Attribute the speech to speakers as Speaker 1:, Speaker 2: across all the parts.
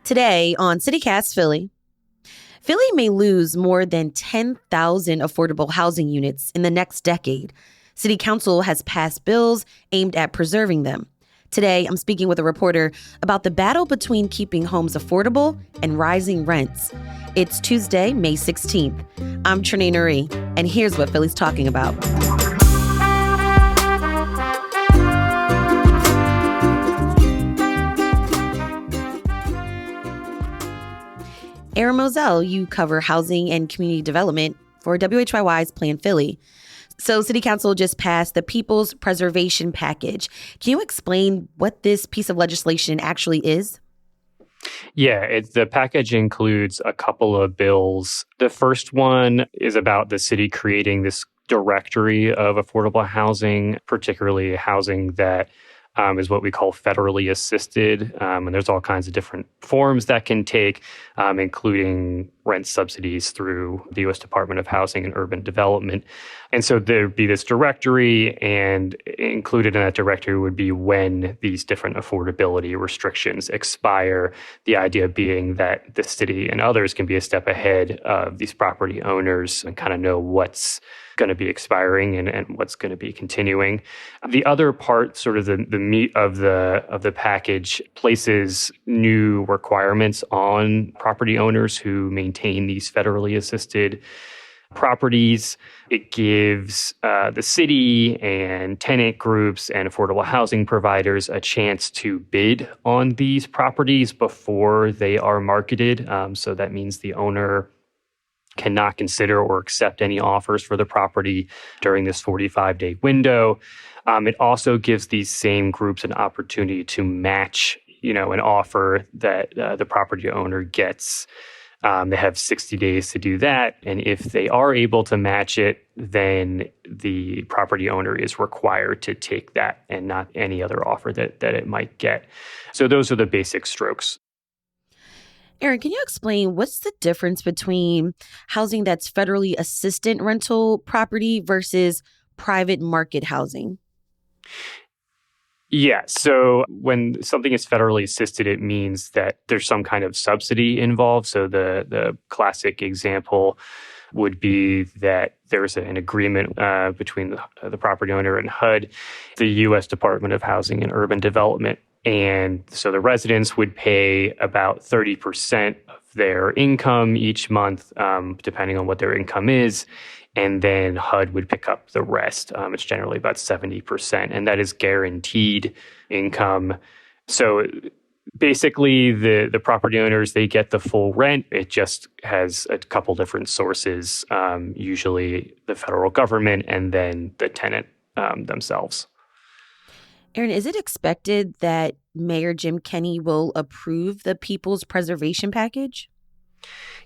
Speaker 1: Today on CityCast Philly, Philly may lose more than 10,000 affordable housing units in the next decade. City Council has passed bills aimed at preserving them. Today, I'm speaking with a reporter about the battle between keeping homes affordable and rising rents. It's Tuesday, May 16th. I'm Trenae Nuri, and here's what Philly's talking about. Aaron Moselle, you cover housing and community development for WHYY's Plan Philly. So City Council just passed the People's Preservation Package. Can you explain what this piece of legislation actually is?
Speaker 2: Yeah, the package includes a couple of bills. The first one is about the city creating this directory of affordable housing, particularly housing that is what we call federally assisted. And there's all kinds of different forms that can take, including rent subsidies through the U.S. Department of Housing and Urban Development. And so there'd be this directory, and included in that directory would be when these different affordability restrictions expire. The idea being that the city and others can be a step ahead of these property owners and kind of know what's going to be expiring and what's going to be continuing. The other part, sort of the meat of the package, places new requirements on property owners who maintain these federally assisted properties. It gives the city and tenant groups and affordable housing providers a chance to bid on these properties before they are marketed. So that means the owner cannot consider or accept any offers for the property during this 45-day window. It also gives these same groups an opportunity to match, an offer that the property owner gets. They have 60 days to do that. And if they are able to match it, then the property owner is required to take that and not any other offer that it might get. So those are the basic strokes.
Speaker 1: Aaron, can you explain what's the difference between housing that's federally assisted rental property versus private market housing?
Speaker 2: Yeah. So when something is federally assisted, it means that there's some kind of subsidy involved. So the classic example would be that there's an agreement between the property owner and HUD, the U.S. Department of Housing and Urban Development. And so the residents would pay about 30% of their income each month, depending on what their income is. And then HUD would pick up the rest. It's generally about 70%. And that is guaranteed income. So basically, the property owners, they get the full rent. It just has a couple different sources, usually the federal government and then the tenant themselves.
Speaker 1: Aaron, is it expected that Mayor Jim Kenney will approve the People's Preservation Package?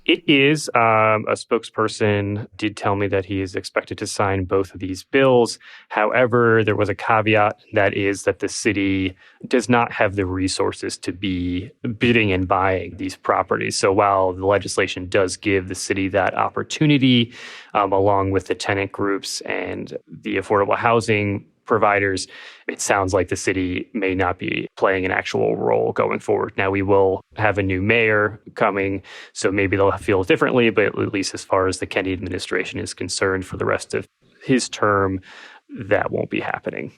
Speaker 2: It is. A spokesperson did tell me that he is expected to sign both of these bills. However, there was a caveat, that is that the city does not have the resources to be bidding and buying these properties. So while the legislation does give the city that opportunity, along with the tenant groups and the affordable housing providers, it sounds like the city may not be playing an actual role going forward. Now, we will have a new mayor coming, so maybe they'll feel differently, but at least as far as the Kenney administration is concerned, for the rest of his term, that won't be happening.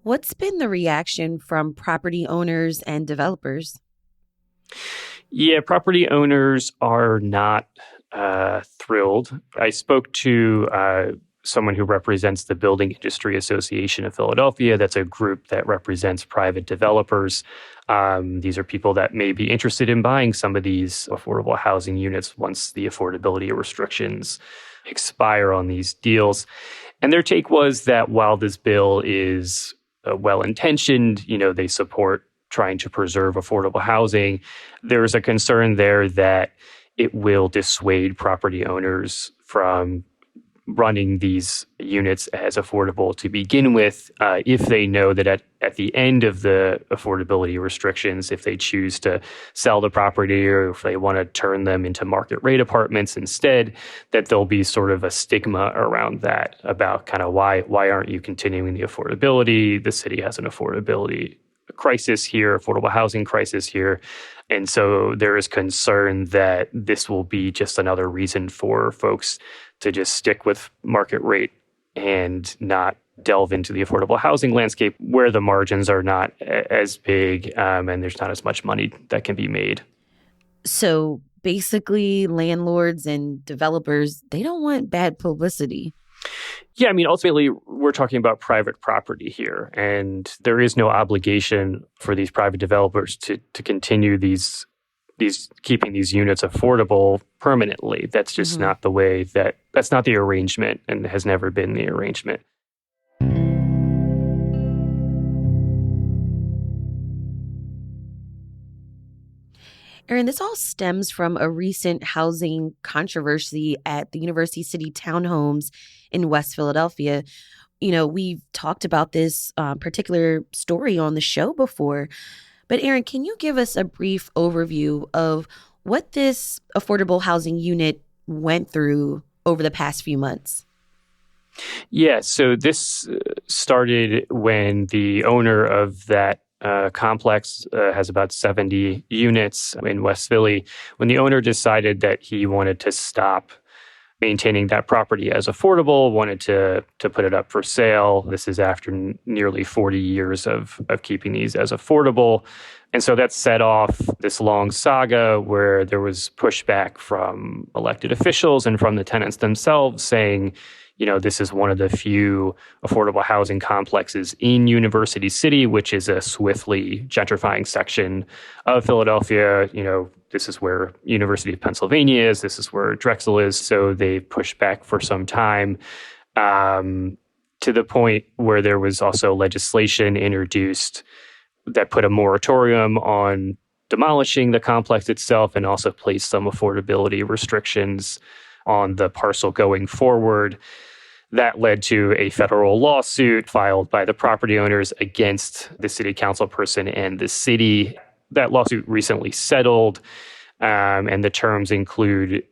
Speaker 1: What's been the reaction from property owners and developers?
Speaker 2: Yeah, property owners are not thrilled. I spoke to someone who represents the Building Industry Association of Philadelphia. That's a group that represents private developers. These are people that may be interested in buying some of these affordable housing units once the affordability restrictions expire on these deals. And their take was that while this bill is well-intentioned, they support trying to preserve affordable housing, there's a concern there that it will dissuade property owners from running these units as affordable to begin with, if they know that at the end of the affordability restrictions, if they choose to sell the property or if they want to turn them into market rate apartments instead, that there'll be sort of a stigma around that, about kind of why aren't you continuing the affordability? The city has an affordability crisis here, affordable housing crisis here. And so there is concern that this will be just another reason for folks to just stick with market rate and not delve into the affordable housing landscape where the margins are not as big and there's not as much money that can be made.
Speaker 1: So basically, landlords and developers, they don't want bad publicity.
Speaker 2: Yeah, I mean, ultimately, we're talking about private property here, and there is no obligation for these private developers to continue these keeping these units affordable permanently. That's just not the way that's not the arrangement, and has never been the arrangement.
Speaker 1: Aaron, this all stems from a recent housing controversy at the University City Townhomes in West Philadelphia. You know, we've talked about this particular story on the show before. But Aaron, can you give us a brief overview of what this affordable housing unit went through over the past few months?
Speaker 2: Yeah, so this started when the owner of that complex has about 70 units in West Philly. When the owner decided that he wanted to stop maintaining that property as affordable, wanted to put it up for sale. This is after nearly 40 years of keeping these as affordable. And so that set off this long saga where there was pushback from elected officials and from the tenants themselves saying, you know, this is one of the few affordable housing complexes in University City, which is a swiftly gentrifying section of Philadelphia. You know, this is where University of Pennsylvania is. This is where Drexel is. So they pushed back for some time to the point where there was also legislation introduced that put a moratorium on demolishing the complex itself and also placed some affordability restrictions on the parcel going forward. That led to a federal lawsuit filed by the property owners against the city council person and the city. That lawsuit recently settled, and the terms include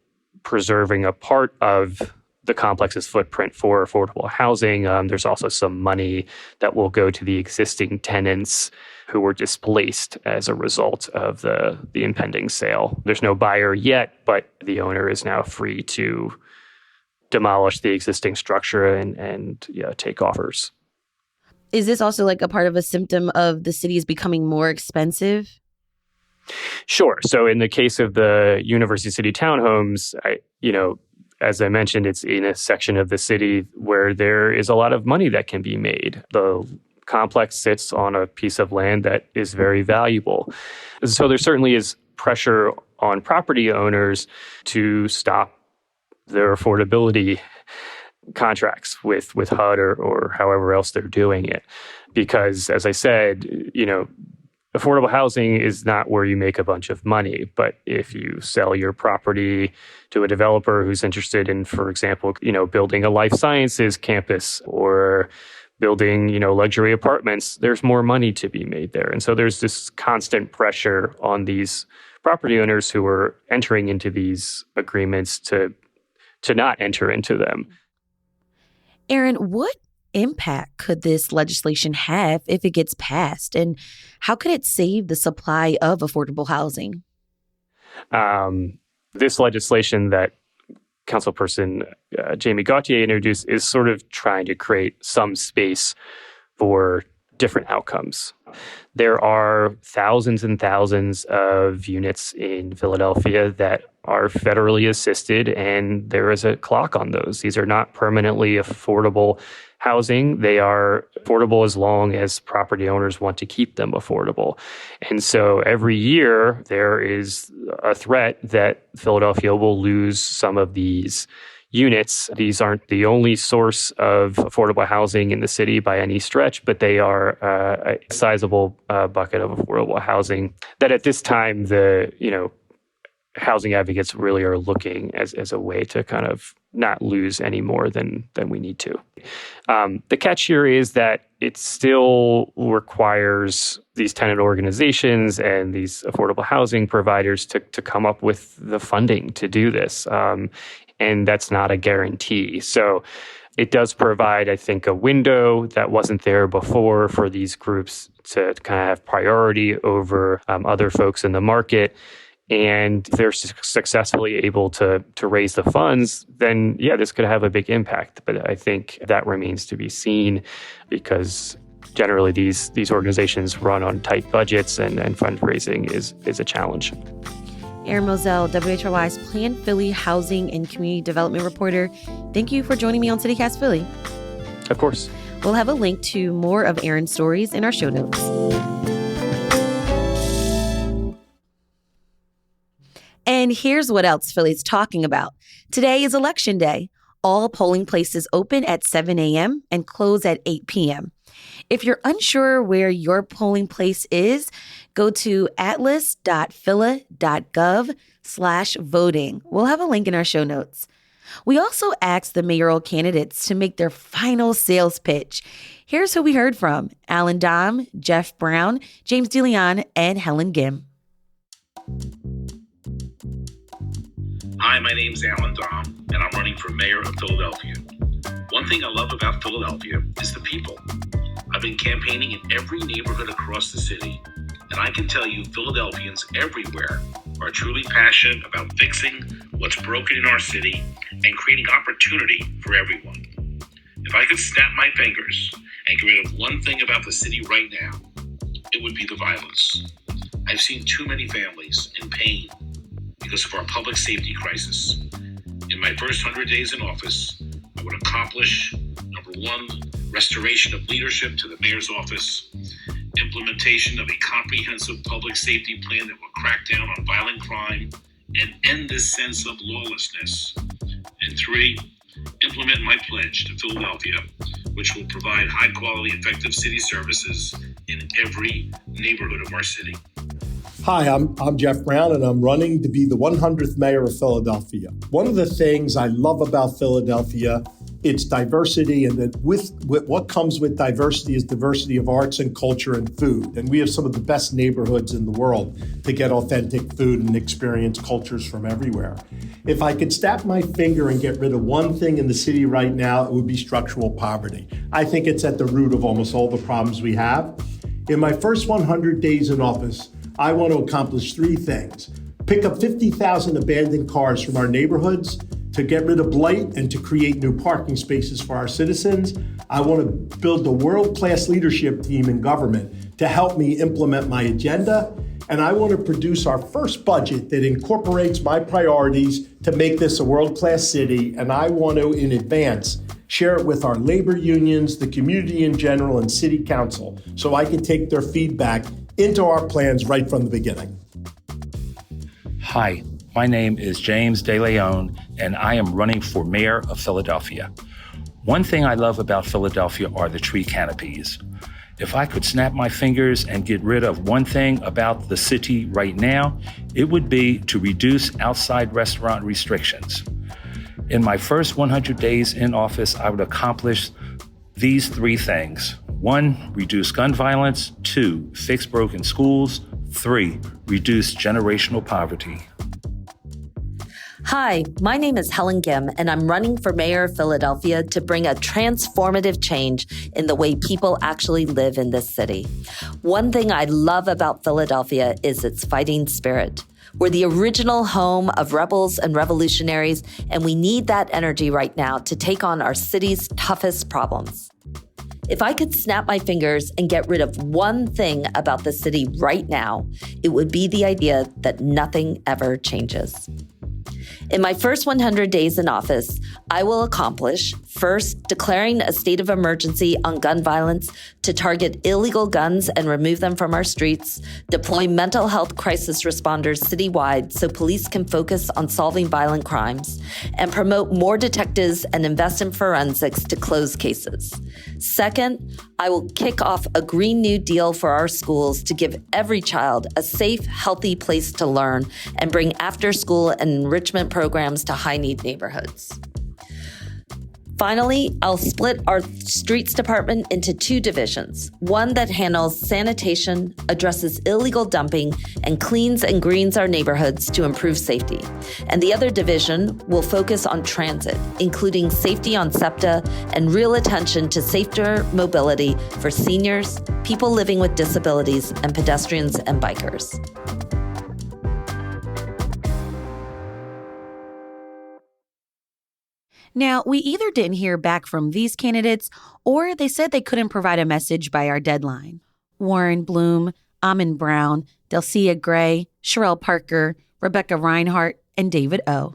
Speaker 2: preserving a part of the complex's footprint for affordable housing. There's also some money that will go to the existing tenants who were displaced as a result of the impending sale. There's no buyer yet, but the owner is now free to demolish the existing structure and take offers.
Speaker 1: Is this also like a part of a symptom of the city is becoming more expensive?
Speaker 2: Sure. So in the case of the University City Townhomes, as I mentioned, it's in a section of the city where there is a lot of money that can be made. The complex sits on a piece of land that is very valuable. So there certainly is pressure on property owners to stop their affordability contracts with HUD or however else they're doing it. Because, as I said, affordable housing is not where you make a bunch of money. But if you sell your property to a developer who's interested in, for example, building a life sciences campus or building, luxury apartments, there's more money to be made there. And so there's this constant pressure on these property owners who are entering into these agreements to not enter into them.
Speaker 1: Aaron, what impact could this legislation have if it gets passed? And how could it save the supply of affordable housing?
Speaker 2: This legislation that Councilperson Jamie Gauthier introduced is sort of trying to create some space for different outcomes. There are thousands and thousands of units in Philadelphia that are federally assisted, and there is a clock on those. These are not permanently affordable housing. They are affordable as long as property owners want to keep them affordable. And so every year there is a threat that Philadelphia will lose some of these units. These aren't the only source of affordable housing in the city by any stretch, but they are a sizable bucket of affordable housing that at this time the housing advocates really are looking as a way to kind of not lose any more than we need to. The catch here is that it still requires these tenant organizations and these affordable housing providers to come up with the funding to do this. And that's not a guarantee. So, It does provide, I think, a window that wasn't there before for these groups to kind of have priority over other folks in the market. And if they're successfully able to raise the funds, then yeah, this could have a big impact. But I think that remains to be seen, because generally these organizations run on tight budgets, and fundraising is a challenge.
Speaker 1: Aaron Moselle, WHRY's Planned Philly Housing and Community Development Reporter. Thank you for joining me on CityCast Philly.
Speaker 2: Of course.
Speaker 1: We'll have a link to more of Aaron's stories in our show notes. And here's what else Philly's talking about. Today is Election Day. All polling places open at 7 a.m. and close at 8 p.m. If you're unsure where your polling place is, go to atlas.phila.gov/voting. We'll have a link in our show notes. We also asked the mayoral candidates to make their final sales pitch. Here's who we heard from: Alan Dom, Jeff Brown, James DeLeon, and Helen Gim.
Speaker 3: Hi, my name's Alan Dom, and I'm running for mayor of Philadelphia. One thing I love about Philadelphia is the people. I've been campaigning in every neighborhood across the city, and I can tell you Philadelphians everywhere are truly passionate about fixing what's broken in our city and creating opportunity for everyone. If I could snap my fingers and get rid of one thing about the city right now, it would be the violence. I've seen too many families in pain because of our public safety crisis. In my first 100 days in office, I would accomplish, number one, restoration of leadership to the mayor's office, implementation of a comprehensive public safety plan that will crack down on violent crime and end this sense of lawlessness. And three, implement my pledge to Philadelphia, which will provide high-quality, effective city services in every neighborhood of our city.
Speaker 4: Hi, I'm Jeff Brown, and I'm running to be the 100th mayor of Philadelphia. One of the things I love about Philadelphia, it's diversity, and that with what comes with diversity is diversity of arts and culture and food. And we have some of the best neighborhoods in the world to get authentic food and experience cultures from everywhere. If I could snap my finger and get rid of one thing in the city right now, it would be structural poverty. I think it's at the root of almost all the problems we have. In my first 100 days in office, I want to accomplish three things: pick up 50,000 abandoned cars from our neighborhoods, to get rid of blight and to create new parking spaces for our citizens. I want to build a world-class leadership team in government to help me implement my agenda. And I want to produce our first budget that incorporates my priorities to make this a world-class city. And I want to, in advance, share it with our labor unions, the community in general, and city council, so I can take their feedback into our plans right from the beginning.
Speaker 5: Hi, my name is James DeLeon, and I am running for mayor of Philadelphia. One thing I love about Philadelphia are the tree canopies. If I could snap my fingers and get rid of one thing about the city right now, it would be to reduce outside restaurant restrictions. In my first 100 days in office, I would accomplish these three things. 1, reduce gun violence. 2, fix broken schools. 3, reduce generational poverty.
Speaker 6: Hi, my name is Helen Gim, and I'm running for mayor of Philadelphia to bring a transformative change in the way people actually live in this city. One thing I love about Philadelphia is its fighting spirit. We're the original home of rebels and revolutionaries, and we need that energy right now to take on our city's toughest problems. If I could snap my fingers and get rid of one thing about the city right now, it would be the idea that nothing ever changes. In my first 100 days in office, I will accomplish, first, declaring a state of emergency on gun violence to target illegal guns and remove them from our streets, deploy mental health crisis responders citywide so police can focus on solving violent crimes, and promote more detectives and invest in forensics to close cases. Second, I will kick off a Green New Deal for our schools to give every child a safe, healthy place to learn and bring after-school and enrichment programs to high-need neighborhoods. Finally, I'll split our streets department into 2 divisions. One that handles sanitation, addresses illegal dumping, and cleans and greens our neighborhoods to improve safety. And the other division will focus on transit, including safety on SEPTA and real attention to safer mobility for seniors, people living with disabilities, and pedestrians and bikers.
Speaker 1: Now, we either didn't hear back from these candidates or they said they couldn't provide a message by our deadline. Warren Bloom, Amin Brown, Delcia Gray, Sherelle Parker, Rebecca Reinhart, and David O.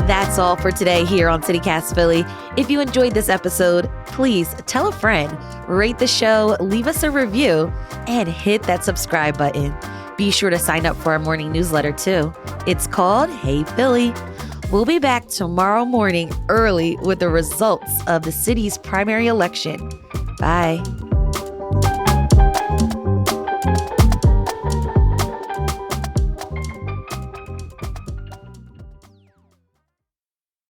Speaker 1: That's all for today here on CityCast Philly. If you enjoyed this episode, please tell a friend, rate the show, leave us a review, and hit that subscribe button. Be sure to sign up for our morning newsletter too. It's called Hey Philly. We'll be back tomorrow morning early with the results of the city's primary election. Bye.